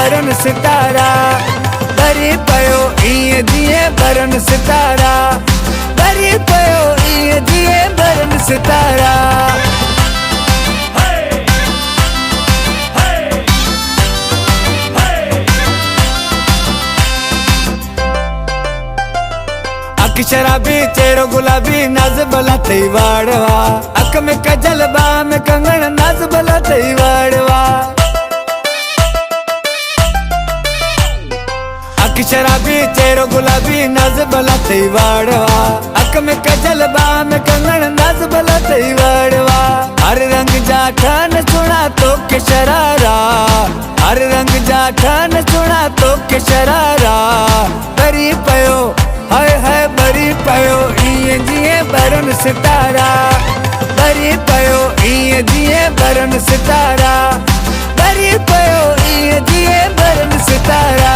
बरन सितारा, बरी पयो ईअं जीअं बरन सितारा, बरी पयो ईअं जीअं बरन सितारा। अख शराबी चेहरो गुलाबी नाज भला थई वाड़वा, अख में कजल बाह में कंगण नाज भला थई वाड़वा। अख शराबी चेहरो गुलाबी नाज भला थई वाड़वा, अख में कजल बाह में कंगण नाज भला थई वाड़वा। हर रंग जा ठन सुना तो के शरारा, हर रंग जा ठन सुना तो के शरारा। बरी पयो हाय हाय बरी पयो ईअं जीअं बरन सितारा, बरी पयो ईअं जीअं बरन सितारा, बरी पयो ईअं जीअं बरन सितारा।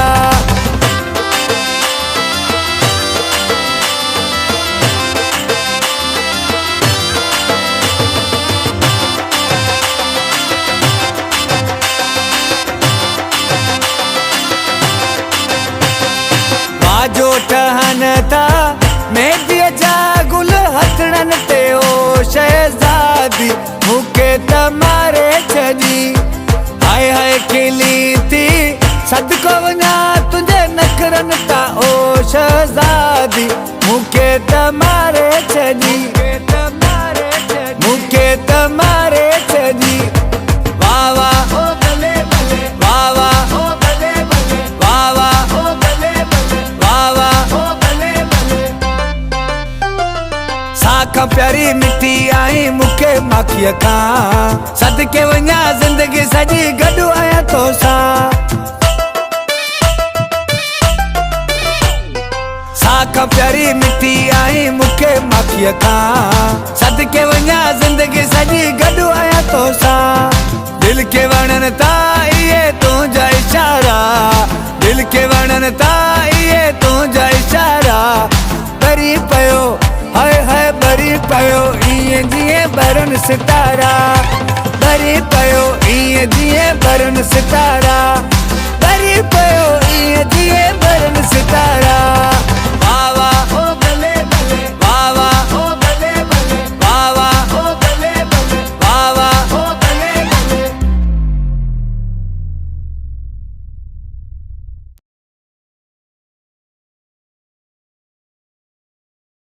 जो ठहन था मेहंदी जा गुल हथड़न ते ओ शहजादी, मूंखे त मारे छॾी। हाय हाय खिली थी सदको वञा तुंहिंजे नखरन ता ओ शहजादी, मूंखे त मारे छॾी, मूंखे त मारे छॾी। वाह वाह ओ भले भले, वाह वाह ओ भले भले, वाह वाह ओ भले भले, वाह वाह ओ भले भले। साखा प्यारी मिठी आई मूंखे माखीअ खां, सदके वञा ज़िंदगी सॼी गॾु आहियां तोसां। साखा प्यारी मिठी आई मूंखे माखीअ खां, सदके वञा ज़िंदगी सॼी गॾु आहियां तोसां। दिल के वणन ता इहे तुंहिंजा इशारा, दिल के वणन ता इहे तुंहिंजा इशारा। बरी पयो हाय हाय बरी पयो ईअं जीअं बरन सितारा, बरी पयो ईअं जीअं बरन सितारा।